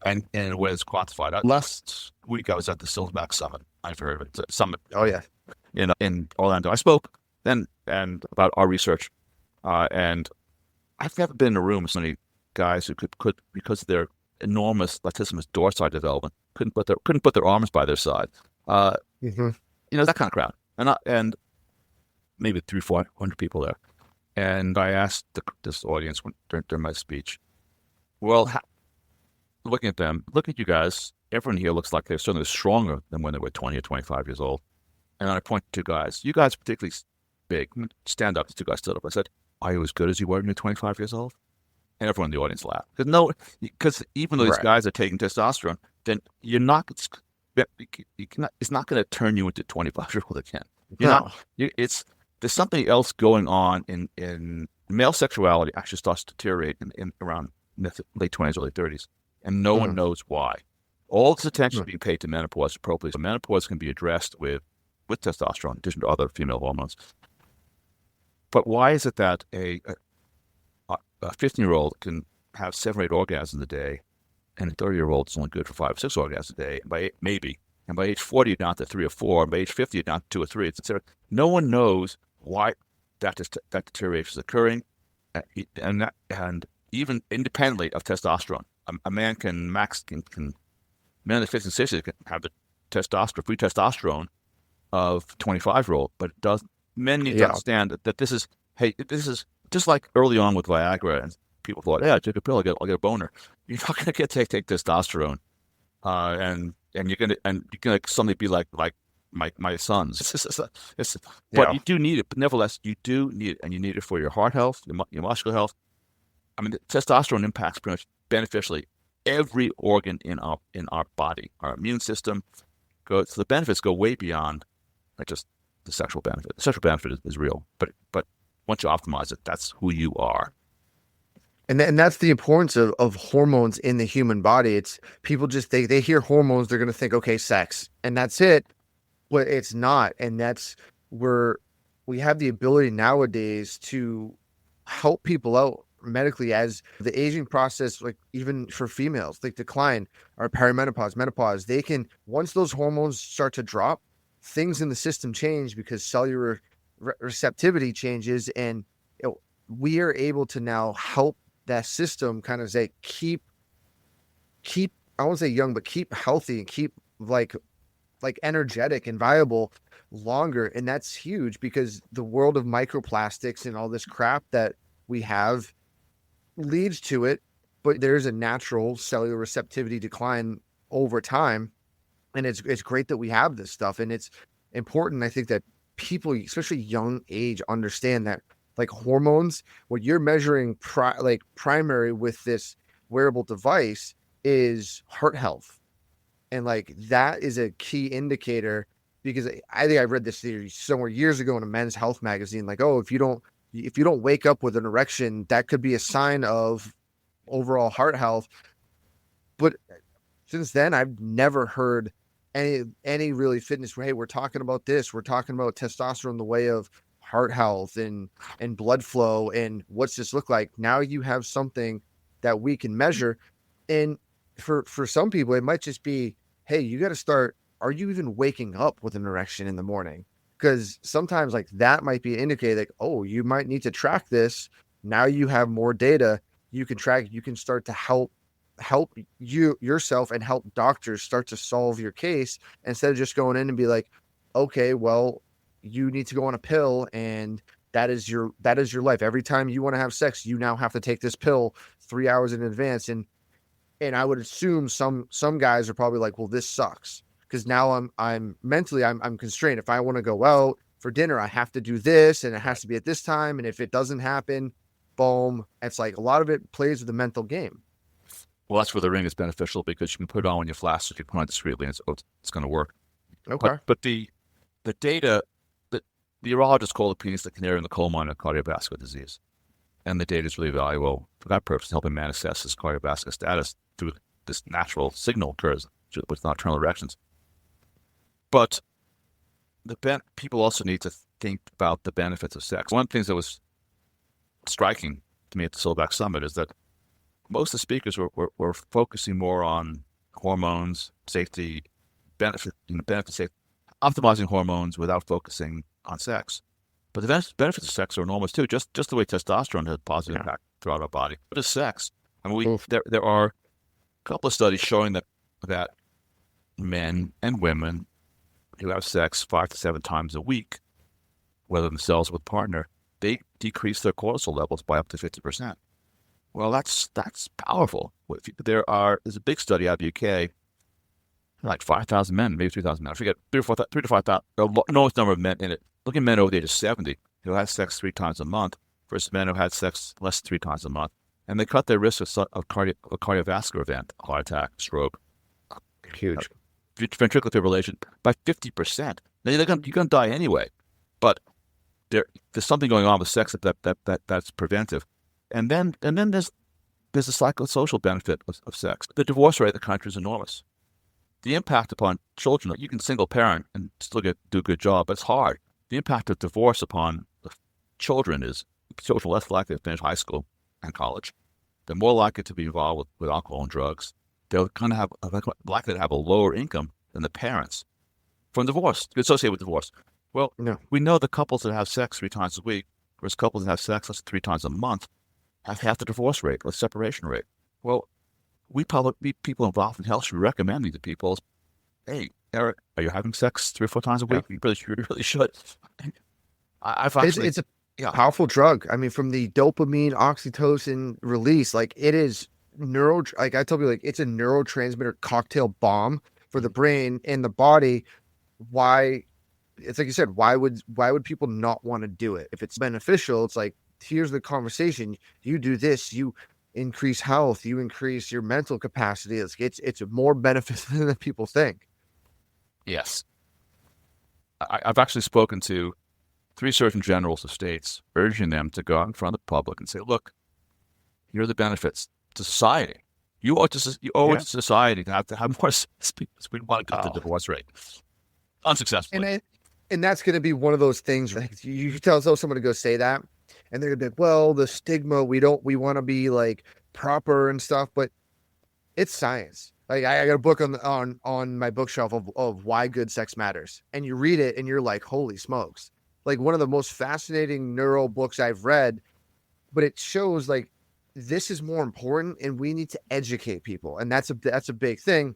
and in a way that's quantified. Last week, I was at the Silverback Summit. I've heard of it. Summit. Oh, yeah. In Orlando. I spoke then and about our research, and I've never been in a room with so many guys who could because of their enormous latissimus dorsi development, couldn't put their arms by their side. That kind of crowd, and maybe 300-400 people there. And I asked this audience during my speech, well, looking at you guys, everyone here looks like they're certainly stronger than when they were 20 or 25 years old. And I pointed to two guys. You guys are particularly big. Stand up. The two guys stood up. I said, "Are you as good as you were when you were 25 years old?" And everyone in the audience laughed. Because even though these Right. guys are taking testosterone, then you're not. It's not going to turn you into 25-year-old again. You're No. not. There's something else going on in male sexuality. Actually, starts to deteriorate in around the late 20s, early 30s, and no one knows why. All this attention is being paid to menopause appropriately. So menopause can be addressed with testosterone, in addition to other female hormones. But why is it that a 15-year-old can have 7 or 8 orgasms a day, and a 30-year-old is only good for 5 or 6 orgasms a day, and by age 40 you're down to 3 or 4, and by age 50 you're down to 2 or 3, etc. No one knows why that deterioration is occurring, and even independently of testosterone, a man can men in the 50s and 60s can have the free testosterone of 25-year-old, but it does. Men need to understand that this is just like early on with Viagra, and people thought, "Yeah, I take a pill, I'll get a boner." You're not going to take testosterone, and you're gonna suddenly be like my sons. But you do need it. But nevertheless, you do need it, and you need it for your heart health, your muscular health. I mean, the testosterone impacts pretty much beneficially every organ in our body. Our immune system goes. So the benefits go way beyond just the sexual benefit. The sexual benefit is real, but once you optimize it, that's who you are. And that's the importance of hormones in the human body. It's people just they hear hormones, they're going to think, okay, sex, and that's it. But it's not. And that's where we have the ability nowadays to help people out medically as the aging process, like even for females, like decline or perimenopause, menopause, they can, once those hormones start to drop, things in the system change because cellular receptivity changes, and we are able to now help that system kind of say keep I won't say young, but keep healthy and keep like energetic and viable longer. And that's huge because the world of microplastics and all this crap that we have leads to it, but there's a natural cellular receptivity decline over time. And it's great that we have this stuff, and it's important, I think, that people, especially young age, understand that like hormones, what you're measuring primary with this wearable device is heart health. And like that is a key indicator, because I think I read this theory somewhere years ago in a Men's Health magazine, like, oh, if you don't wake up with an erection, that could be a sign of overall heart health. But since then, I've never heard any really fitness where, hey, we're talking about this, we're talking about testosterone in the way of heart health and blood flow, and what's this look like. Now you have something that we can measure. And for some people, it might just be, hey, you got to start, are you even waking up with an erection in the morning? Because sometimes like that might be an indicator, like, oh, you might need to track this. Now you have more data, you can track, you can start to help yourself and help doctors start to solve your case, instead of just going in and be like, okay, well, you need to go on a pill, and that is your life. Every time you want to have sex, you now have to take this pill 3 hours in advance. And I would assume some guys are probably like, well, this sucks, because now I'm mentally I'm constrained. If I want to go out for dinner, I have to do this, and it has to be at this time, and if it doesn't happen, boom. It's like a lot of it plays with the mental game. Well, that's where the ring is beneficial, because you can put it on when you're flaccid, you put it on discreetly, and it's going to work. Okay. But the data, the urologists call the penis the canary in the coal mine of cardiovascular disease. And the data is really valuable for that purpose, helping man assess his cardiovascular status through this natural signal occurs with nocturnal erections. But people also need to think about the benefits of sex. One of the things that was striking to me at the Silverback Summit is that most of the speakers were focusing more on hormones, safety, benefits, safety, optimizing hormones without focusing on sex. But the benefits of sex are enormous too, just the way testosterone has a positive impact throughout our body. What is sex? I mean, there are a couple of studies showing that men and women who have sex 5 to 7 times a week, whether themselves or with a partner, they decrease their cortisol levels by up to 50%. Well, that's powerful. There's a big study out of the UK like 5,000 men, maybe 3,000 men. I forget, 3 to 5,000, enormous number of men in it. Look at men over the age of 70 who had sex 3 times a month versus men who had sex less than 3 times a month. And they cut their risk of a cardiovascular event, a heart attack, stroke, Huge. ventricular fibrillation by 50%. Now, you're going to die anyway, but there's something going on with sex that's preventive. And then there's the psychosocial benefit of sex. The divorce rate in the country is enormous. The impact upon children, you can single parent and still do a good job, but it's hard. The impact of divorce upon the children is children less likely to finish high school and college. They're more likely to be involved with alcohol and drugs. They're likely to have a lower income than the parents from divorce, associated with divorce. Well, No. we know the couples that have sex 3 times a week versus couples that have sex less than 3 times a month have half the divorce rate or separation rate. Well, we people involved in health should be recommending to people, hey, Eric, are you having sex 3 or 4 times a week? You really should. I've actually, It's a powerful drug. I mean, from the dopamine, oxytocin release, like it is like I tell you, like it's a neurotransmitter cocktail bomb for the brain and the body. Why? It's like you said, why would people not want to do it? If it's beneficial, it's like, here's the conversation. You do this, you increase health, you increase your mental capacity. It's more beneficial than people think. yes. I've actually spoken to 3 surgeon generals of states, urging them to go out in front of the public and say, look, here are the benefits to society. You owe it to society to have more speakers. We want to cut the divorce rate. Unsuccessfully. And that's going to be one of those things. Like you tell someone to go say that, and they're going to be like, well, the stigma, we want to be like proper and stuff, but it's science. Like I got a book on my bookshelf of why good sex matters. And you read it and you're like, holy smokes. Like one of the most fascinating neuro books I've read, but it shows like this is more important and we need to educate people. And that's a big thing.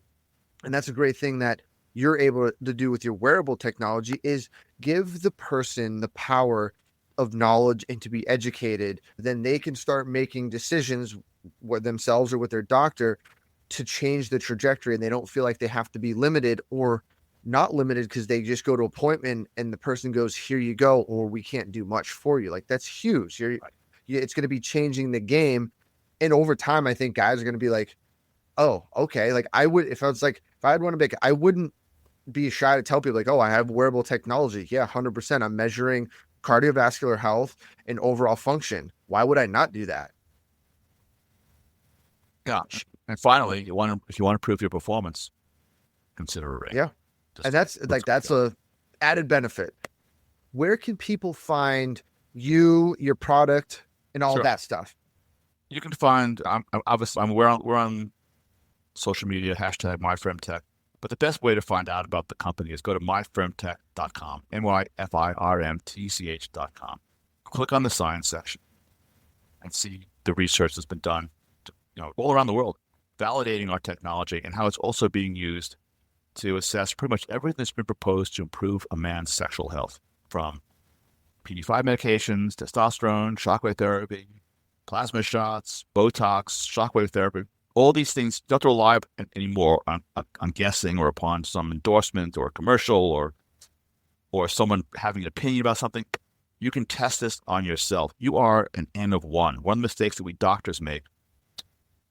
And that's a great thing that you're able to do with your wearable technology is give the person the power of knowledge and to be educated. Then they can start making decisions with themselves or with their doctor to change the trajectory, and they don't feel like they have to be limited or not limited because they just go to appointment and the person goes, here you go, or we can't do much for you. Like that's huge. It's going to be changing the game. And over time, I think guys are going to be like, oh, okay. Like if I'd want to make, I wouldn't be shy to tell people like, oh, I have wearable technology. Yeah, 100%. I'm measuring cardiovascular health and overall function. Why would I not do that? Gosh. And finally, if you want to improve your performance, consider a ring. Yeah. And that's a added benefit. Where can people find you, your product, and all that stuff? You can find, we're on social media, #MyFirmTech. But the best way to find out about the company is go to myfirmtech.com, myfirmtch.com. Click on the science section and see the research that's been done all around the world, validating our technology and how it's also being used to assess pretty much everything that's been proposed to improve a man's sexual health, from PD5 medications, testosterone, shockwave therapy, plasma shots, Botox, shockwave therapy. All these things, you don't have to rely anymore on guessing or upon some endorsement or commercial or someone having an opinion about something. You can test this on yourself. You are an N of one. One of the mistakes that we doctors make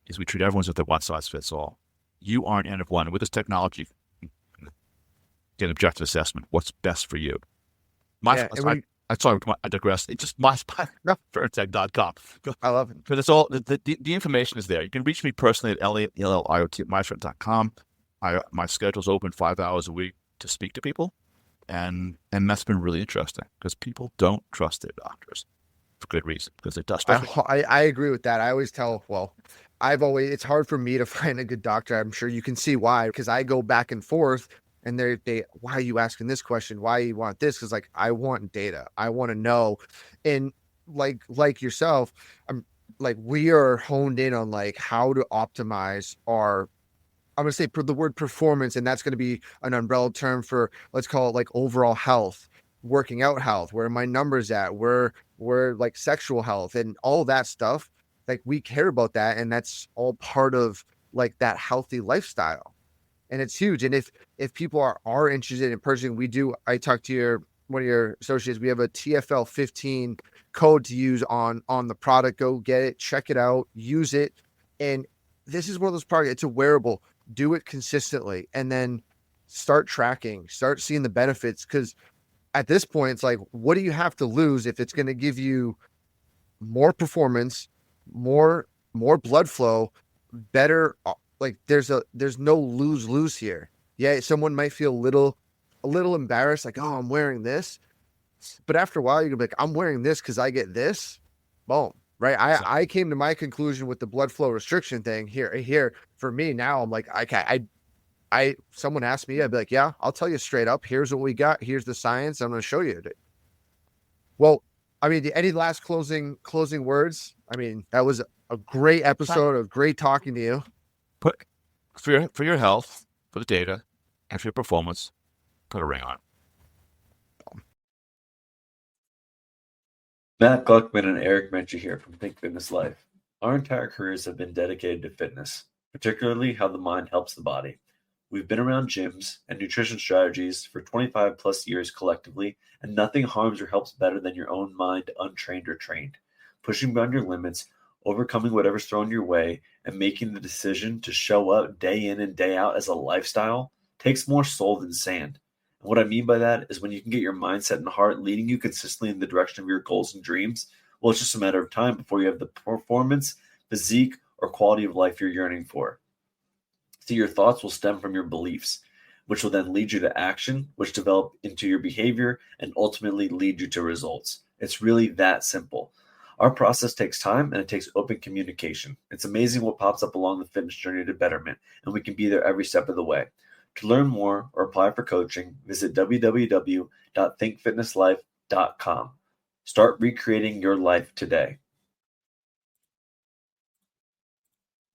is we treat everyone as if they're one size fits all. You are an N of one. And with this technology, you can get an objective assessment. What's best for you? I digress. It's just FirmTech.com. I love it. But it's all the information is there. You can reach me personally at Elliot, ELLIOT, at myfirm.com. My schedule's open 5 hours a week to speak to people, and that's been really interesting because people don't trust their doctors for good reason, because they trust. I agree with that. I always tell, it's hard for me to find a good doctor. I'm sure you can see why, because I go back and forth. And they, why are you asking this question? Why you want this? Because like I want data, I want to know, and like yourself, I'm like we are honed in on like how to optimize our. I'm gonna say the word performance, and that's gonna be an umbrella term for, let's call it like overall health, working out health. Where are my numbers at? Where like sexual health and all that stuff. Like we care about that, and that's all part of like that healthy lifestyle. and it's huge. And if people are interested in purchasing, I talked to one of your associates. We have a TFL 15 code to use on the product. Go get it, check it out, use it. And this is one of those products, it's a wearable. Do it consistently, and then start tracking, start seeing the benefits. Because at this point, it's like, what do you have to lose if it's going to give you more performance, more blood flow, better? Like there's no lose here. Yeah, someone might feel a little embarrassed, like, oh, I'm wearing this, but after a while, you're gonna be like, I'm wearing this because I get this. Boom. Right. I came to my conclusion with the blood flow restriction thing here for me. Now I'm like, someone asked me, I'd be like, yeah, I'll tell you straight up. Here's what we got. Here's the science. I'm going to show you it. Well, I mean, any last closing words? I mean, that was a great episode of great talking to you. Put for your health, for the data, and for your performance, put a ring on. Matt Gluckman and Eric Mencher here from Think Fitness Life. Our entire careers have been dedicated to fitness, particularly how the mind helps the body. We've been around gyms and nutrition strategies for 25 plus years collectively, and nothing harms or helps better than your own mind, untrained or trained. Pushing beyond your limits, overcoming whatever's thrown your way, and making the decision to show up day in and day out as a lifestyle takes more soul than sand. And what I mean by that is when you can get your mindset and heart leading you consistently in the direction of your goals and dreams, well, it's just a matter of time before you have the performance, physique, or quality of life you're yearning for. See, your thoughts will stem from your beliefs, which will then lead you to action, which develop into your behavior and ultimately lead you to results. It's really that simple. Our process takes time and it takes open communication. It's amazing what pops up along the fitness journey to betterment, and we can be there every step of the way. To learn more or apply for coaching, visit www.thinkfitnesslife.com. Start recreating your life today.